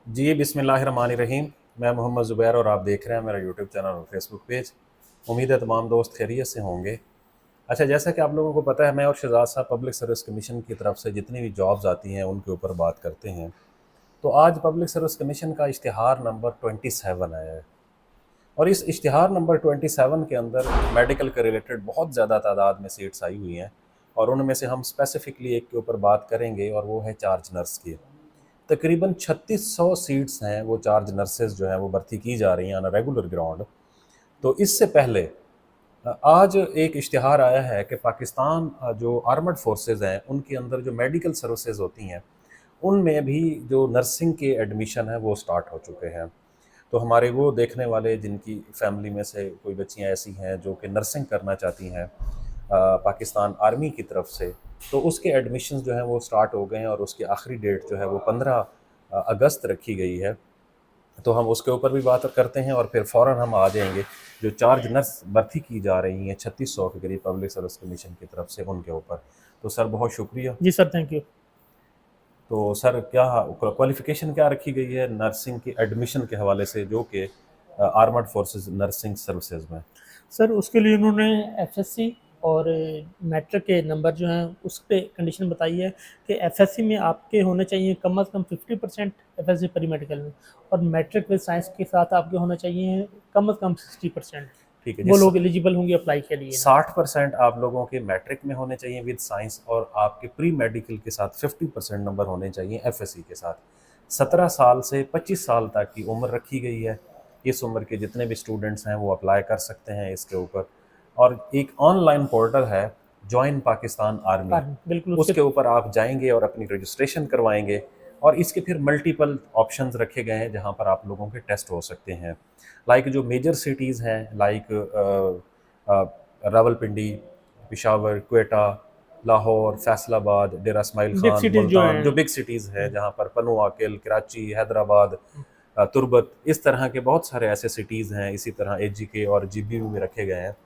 जी बिस्मिल्लाहिर्रहमानिर्रहीम। मैं मोहम्मद ज़ुबैर और आप देख रहे हैं मेरा यूट्यूब चैनल और फेसबुक पेज। उम्मीद है तमाम दोस्त खैरियत से होंगे। अच्छा, जैसा कि आप लोगों को पता है, मैं और शहजाद साहब पब्लिक सर्विस कमीशन की तरफ से जितनी भी जॉब्स आती हैं उनके ऊपर बात करते हैं। तो आज पब्लिक सर्विस कमीशन का इश्तिहार नंबर 27 आया है और इस इश्तिहार नंबर 27 के अंदर मेडिकल के रिलेटेड बहुत ज़्यादा तादाद में सीट्स आई हुई हैं और उनमें से हम स्पेसिफ़िकली एक के ऊपर बात करेंगे और वो है चार्ज नर्स की। तकरीबन 3600 सीट्स हैं, वो चार्ज नर्सेज जो हैं वो भर्ती की जा रही हैं ऑन रेगुलर ग्राउंड। तो इससे पहले आज एक इश्तिहार आया है कि पाकिस्तान जो आर्मड फोर्सेस हैं उनके अंदर जो मेडिकल सर्विसेज होती हैं उनमें भी जो नर्सिंग के एडमिशन है वो स्टार्ट हो चुके हैं। तो हमारे वो देखने वाले जिनकी फैमिली में से कोई बच्चियां ऐसी हैं जो कि नर्सिंग करना चाहती हैं पाकिस्तान आर्मी की तरफ से, तो उसके एडमिशन्स जो हैं वो स्टार्ट हो गए हैं और उसकी आखिरी डेट जो है वो 15 अगस्त रखी गई है। तो हम उसके ऊपर भी बात करते हैं और फिर फ़ौरन हम आ जाएंगे जो चार्ज नर्स भर्ती की जा रही हैं 3600 के करीब पब्लिक सर्विस कमीशन की तरफ से, उनके ऊपर। तो सर बहुत शुक्रिया। जी सर, थैंक यू। तो सर क्या क्वालिफ़िकेशन क्या रखी गई है नर्सिंग की एडमिशन के हवाले से जो कि आर्मड फोर्सेस नर्सिंग सर्विसेज में? सर उसके लिए उन्होंने एफएससी और मैट्रिक के नंबर जो हैं उस पे कंडीशन बताई है कि एफएससी में आपके होने चाहिए कम से कम 50%, एफएससी परी मेडिकल में, और मैट्रिक विद साइंस के साथ आपके होना चाहिए कम से कम 60%। ठीक है वो जी। लोग एलिजिबल होंगे अप्लाई के लिए। 60% आप लोगों के मैट्रिक में होने चाहिए विद साइंस और आपके प्री मेडिकल के साथ 50% नंबर होने चाहिए एफएससी के साथ। 17 साल से 25 साल तक की उम्र रखी गई है। इस उम्र के जितने भी स्टूडेंट्स हैं वो अप्लाई कर सकते हैं इसके ऊपर। और एक ऑनलाइन पोर्टल है जॉइन पाकिस्तान आर्मी, बिल्कुल उसके। उसके ऊपर आप जाएंगे और अपनी रजिस्ट्रेशन करवाएंगे और इसके फिर मल्टीपल ऑप्शंस रखे गए हैं जहां पर आप लोगों के टेस्ट हो सकते हैं। लाइक जो मेजर सिटीज़ हैं लाइक रावलपिंडी, पेशावर, क्वेटा, लाहौर, फैसलाबाद, डेरा इस्माइल बिग खान, सिटीज जो मुल्तान, जो हैं। बिग सिटीज़ हैं जहाँ पर पनू आकिल, कराची, हैदराबाद, तुर्बत, इस तरह के बहुत सारे ऐसे सिटीज़ हैं। इसी तरह एजीके और जीबीयू में रखे गए हैं।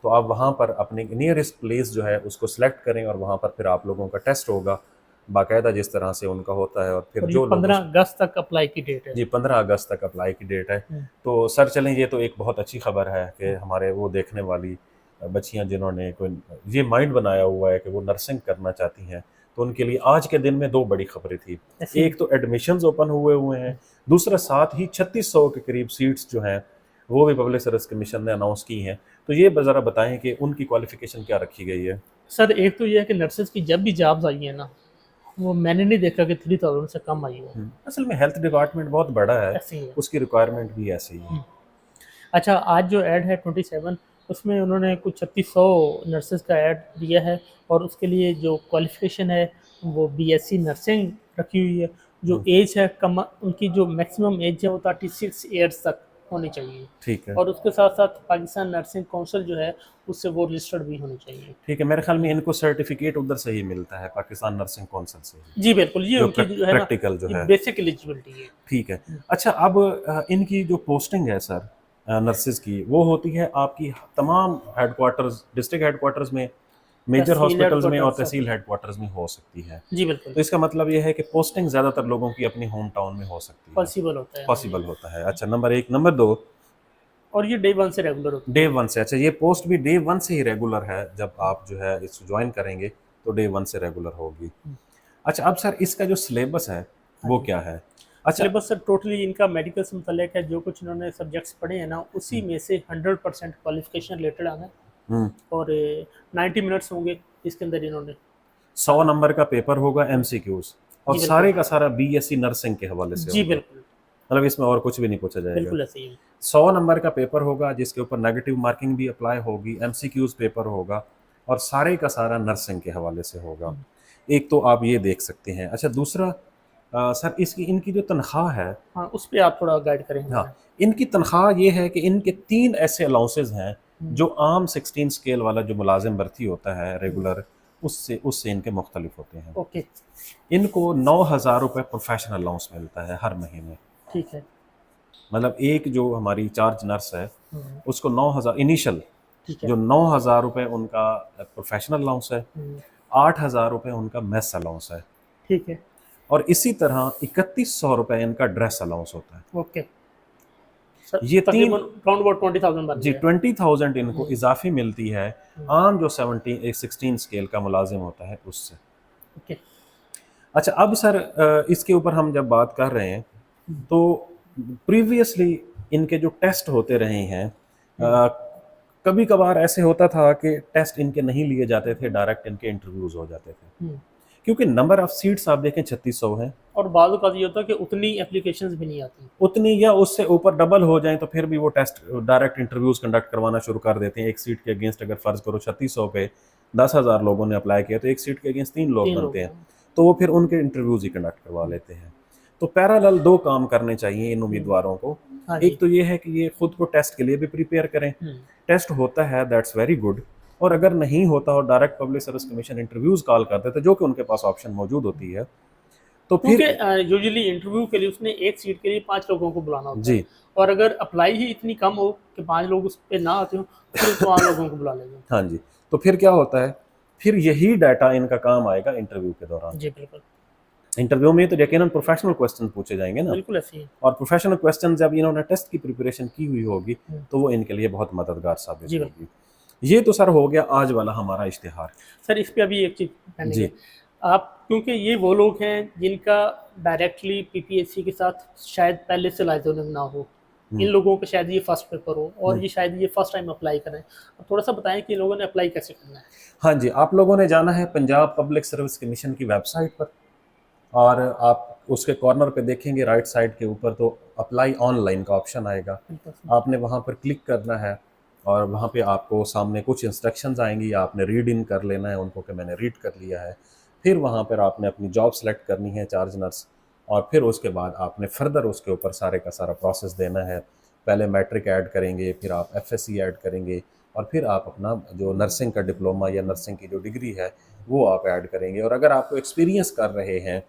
तो आप वहाँ पर अपने नियरेस्ट प्लेस जो है उसको सिलेक्ट करें और वहाँ पर फिर आप लोगों का टेस्ट होगा बाकायदा जिस तरह से उनका होता है। और फिर और ये जो लोग 15 अगस्त तक अप्लाई की डेट है। जी 15 अगस्त तक अप्लाई की डेट है। हम्म। तो सर चलें, ये तो एक बहुत अच्छी खबर है कि हमारे वो देखने वाली बच्चियां जिन्होंने कोई ये माइंड बनाया हुआ है कि वो नर्सिंग करना चाहती हैं, तो उनके लिए आज के दिन में दो बड़ी खबरें थी। ऐसे एक तो एडमिशन्स ओपन हुए हैं, दूसरा साथ ही 3600 के करीब सीट्स जो हैं वो भी पब्लिक सर्विस कमीशन ने अनाउंस की हैं। तो ये ज़रा बताएं कि उनकी क्वालिफिकेशन क्या रखी गई है। सर, एक तो ये है कि नर्सेज की जब भी जॉब्स आई है ना, वो मैंने नहीं देखा कि 3000 से कम आई हो। असल में हेल्थ डिपार्टमेंट बहुत बड़ा है, ऐसे ही है। उसकी रिक्वायरमेंट भी ऐसी ही है। अच्छा, आज जो ऐड है 27, उसमें उन्होंने कुछ 3600 नर्सेज का ऐड दिया है, और उसके लिए जो क्वालिफिकेशन है वो बीएससी नर्सिंग रखी हुई है। जो एज है कम, उनकी जो मैक्सिमम एज है वो 36 ईयर्स तक होनी चाहिए। ठीक है। और उसके साथ साथ पाकिस्तान नर्सिंग काउंसिल जो है उससे वो रजिस्टर्ड भी होनी चाहिए। ठीक है, मेरे ख्याल में इनको सर्टिफिकेट उधर से ही मिलता है, पाकिस्तान नर्सिंग कौंसिल से ही, जी बिल्कुल, ये जो उनकी जो है ना, प्रैक्टिकल जो ये है। बेसिक एलिजिबिलिटी है। ठीक है। अच्छा, अब इनकी जो पोस्टिंग है सर नर्सिस की, वो होती है आपकी तमाम हेडक्वार्टर्स, डिस्ट्रिक्ट हेडक्वार्टर्स में, मेजर तहसील हॉस्पिटल्स में और हेडक्वार्टर सब। तहसील हेडक्वार्टर्स में हो सकती है। जी बिल्कुल। तो इसका मतलब ये है कि पोस्टिंग ज़्यादातर लोगों की अपनी होम टाउन में हो सकती है, पॉसिबल होता है, हाँ जी। पॉसिबल होता है। अच्छा, नंबर एक। नंबर दो, और ये डे 1 से रेगुलर होती डे है। वन से। अच्छा, ये पोस्ट भी डे वन से ही रेगुलर है, जब आप जो है इसको ज्वाइन करेंगे तो डे वन से रेगुलर होगी। अच्छा, अब सर इसका जो सिलेबस है हाँ वो जी। क्या है? अच्छा। सिलेबस सर टोटली इनका मेडिकल से मुतल्लिक है, जो कुछ इन्होंने सब्जेक्ट्स पढ़े हैं ना, उसी में से 100% क्वालिफिकेशन रिलेटेड आना है। हम्म। और 90 मिनट्स होंगे इसके अंदर इन्होंने 100 आना। नंबर का पेपर होगा एमसीक्यूज, और जी बिल्कुल। सारे का सारा बीएससी नर्सिंग के हवाले से जी होगा। बिल्कुल। मतलब इसमें और कुछ भी नहीं पूछा जाएगा। बिल्कुल ऐसे ही है। 100 नंबर का पेपर होगा जिसके ऊपर नेगेटिव मार्किंग भी अप्लाई होगी, एमसीक्यूज पेपर होगा और सारे का सारा नर्सिंग के हवाले से होगा। एक तो आप ये देख सकते हैं। अच्छा, दूसरा सर इसकी इनकी जो तनख्वाह है, हाँ, उस पर आप थोड़ा गाइड करें हाँ, हमारा। इनकी तनख्वाह ये है कि इनके 3 ऐसे अलाउंसेज हैं जो आम 16 स्केल वाला जो मुलाजिम भर्ती होता है रेगुलर, उससे उससे इनके मुख्तलिफ होते हैं। ओके। इनको 9,000 रुपये प्रोफेशनल अलाउंस मिलता है हर महीने। ठीक है। मतलब एक जो हमारी चार्ज नर्स है हम्म, उसको 9,000 इनिशियल, ठीक है। जो 9,000 रुपये उनका प्रोफेशनल अलाउंस है, हम्म, 8,000 रुपये उनका मेस अलाउंस है। ठीक है। और इसी तरह 3100 रुपये इनका ड्रेस अलाउंस होता है। ओके सर, ये तीन अराउंड अबाउट 20,000 बन जी गया। 20,000 इनको इजाफी मिलती है आम जो 16 स्केल का मुलाजिम होता है उससे। ओके अच्छा, अब सर इसके ऊपर हम जब बात कर रहे हैं तो प्रीवियसली इनके जो टेस्ट होते रहे हैं, कभी कभार ऐसे होता था कि टेस्ट इनके नहीं लिए जाते थे, डायरेक्ट इनके इंटरव्यूज हो जाते थे, क्योंकि नंबर ऑफ सीट्स आप देखें 3600 हैं और बाद का ये होता है कि उतनी एप्लीकेशंस भी नहीं आती, उतनी या उससे ऊपर डबल हो जाए तो फिर भी वो टेस्ट डायरेक्ट इंटरव्यूज कंडक्ट करवाना शुरू कर देते हैं। एक सीट के अगेंस्ट अगर फर्ज करो 3600 पे 10,000 लोगों ने अप्लाई किया तो एक सीट के अगेंस्ट 3 लोग बनते हैं, तो वो फिर उनके इंटरव्यूज ही कंडक्ट करवा लेते हैं। तो पैरेलल 2 काम करने चाहिए इन उम्मीदवारों को। एक तो ये है कि ये खुद को टेस्ट के लिए भी प्रिपेयर करें, टेस्ट होता है दैट्स वेरी गुड, और अगर नहीं होता और direct public service commission interviews call कर देते जो कि उनके पास ऑप्शन मौजूद होती है, तो फिर यूजुअली इंटरव्यू के लिए उसने एक सीट के लिए 5 लोगों को बुलाना होता जी है, और अगर अप्लाई ही इतनी कम हो कि 5 लोग उस पे ना आते हो फिर 5 लोगों को बुला लेगा। हाँ जी, तो फिर क्या होता है, फिर यही डाटा इनका काम आएगा इंटरव्यू के दौरान। जी बिल्कुल, इंटरव्यू में तो यकीनन प्रोफेशनल क्वेश्चन पूछे जाएंगे ना, बिल्कुल ऐसे ही। और प्रोफेशनल क्वेश्चन जब इन्होंने टेस्ट की प्रिपरेशन की हुई होगी तो वो इनके लिए बहुत मददगार साबित होगी। ये तो सर हो गया आज वाला हमारा इश्तिहार। सर इस पे अभी एक चीज जी, आप, क्योंकि ये वो लोग हैं जिनका डायरेक्टली पीपीएससी के साथ शायद पहले से लाइजनिंग ना हो, इन लोगों का शायद ये फर्स्ट पेपर हो और ये शायद ये फर्स्ट टाइम अप्लाई करें, अब थोड़ा सा बताएं कि इन लोगों ने अप्लाई कैसे करना है। हाँ जी, आप लोगों ने जाना है पंजाब पब्लिक सर्विस कमीशन की वेबसाइट पर, और आप उसके कॉर्नर पे देखेंगे राइट साइड के ऊपर तो अप्लाई ऑनलाइन का ऑप्शन आएगा, आपने वहाँ पर क्लिक करना है और वहाँ पे आपको सामने कुछ इंस्ट्रक्शंस आएंगी, आपने रीड इन कर लेना है उनको कि मैंने रीड कर लिया है। फिर वहाँ पर आपने अपनी जॉब सेलेक्ट करनी है, चार्ज नर्स, और फिर उसके बाद आपने फर्दर उसके ऊपर सारे का सारा प्रोसेस देना है। पहले मैट्रिक ऐड करेंगे, फिर आप एफएससी ऐड करेंगे, और फिर आप अपना जो नर्सिंग का डिप्लोमा या नर्सिंग की जो डिग्री है वो आप ऐड करेंगे। और अगर आपको एक्सपीरियंस कर रहे हैं,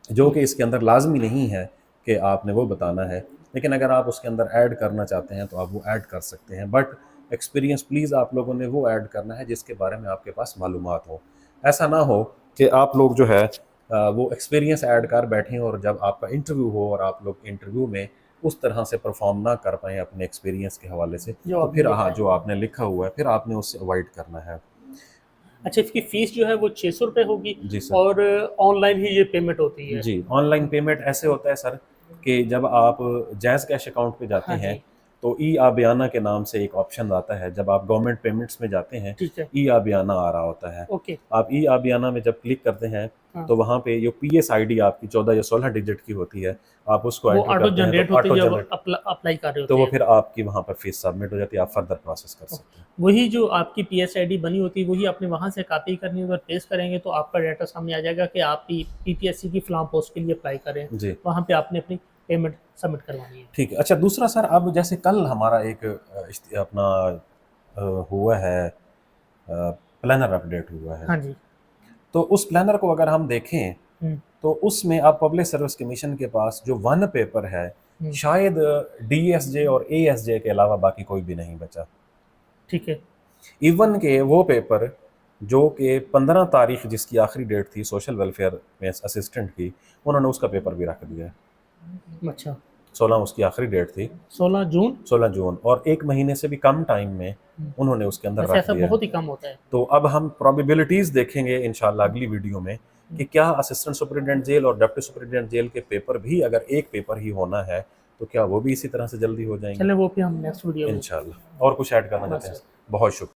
जो कि इसके अंदर लाजमी नहीं है कि आपने वो बताना है, लेकिन अगर आप उसके अंदर ऐड करना चाहते हैं तो आप वो ऐड कर सकते हैं, बट एक्सपीरियंस प्लीज़ आप लोगों ने वो ऐड करना है जिसके बारे में आपके पास मालूमात हो। ऐसा ना हो कि आप लोग जो है वो एक्सपीरियंस ऐड कर बैठें और जब आपका इंटरव्यू हो और आप लोग इंटरव्यू में उस तरह से परफॉर्म ना कर पाएँ अपने एक्सपीरियंस के हवाले से, तो फिर हाँ जो आपने लिखा हुआ है फिर आपने उससे अवॉइड करना है। अच्छा, इसकी फीस जो है वो 600 रुपये होगी जी सर। और ऑनलाइन ही ये पेमेंट होती है। जी, ऑनलाइन पेमेंट ऐसे होता है सर कि जब आप जैज़ कैश अकाउंट पे जाते हैं तो ई आबियाना के नाम से एक ऑप्शन आता है। जब आप गवर्नमेंट पेमेंट्स में जाते हैं ई आबियाना आ रहा होता है। आप ई आबियाना में जब क्लिक करते हैं तो वहाँ पे जो पीएस आईडी आपकी 14 या 16 डिजिट की होती है, आप उसको एंटर करते हैं तो ऑटो जनरेट अप्लाई कर रहे होते तो वो हैं। फिर आपकी वहाँ पर फीस सबमिट हो जाती है, आप फर्दर प्रोसेस कर सकते हैं। वही जो आपकी पीएस आईडी बनी होती है वही आपने वहाँ से कॉपी करनी है, पेस्ट करेंगे तो आपका डाटा सामने आ जाएगा कि आप पीपीएससी की फलां पोस्ट के लिए अप्लाई करें, वहाँ पे आपने अपनी पेमेंट सबमिट करवानी है। ठीक है। अच्छा, दूसरा सर, अब जैसे कल हमारा एक अपना हुआ है प्लानर अपडेट हुआ है। हाँ जी। तो उस प्लानर को अगर हम देखें तो उसमें अब पब्लिक सर्विस कमीशन के पास जो 1 पेपर है शायद डीएसजे और एएसजे के अलावा बाकी कोई भी नहीं बचा। ठीक है। इवन के वो पेपर जो कि 15 तारीख जिसकी आखिरी डेट थी सोशल वेलफेयर में असिस्टेंट की, उन्होंने उसका पेपर भी रख दिया है। अच्छा, 16 उसकी आखिरी डेट थी, 16 जून, और 1 महीने से भी कम टाइम में उन्होंने उसके अंदर रख दिया। बहुत ही कम होता है। तो अब हम प्रोबेबिलिटीज देखेंगे इंशाल्लाह अगली वीडियो में कि क्या असिस्टेंट सुपरिटेंडेंट जेल और डिप्टी सुपरिटेंडेंट जेल के पेपर भी अगर एक पेपर ही होना है तो क्या वो भी इसी तरह से जल्दी हो जाएंगे। चलें वो भी हम नेक्स्ट वीडियो में इंशाल्लाह। और कुछ ऐड करना चाहते हैं? बहुत शुक्रिया।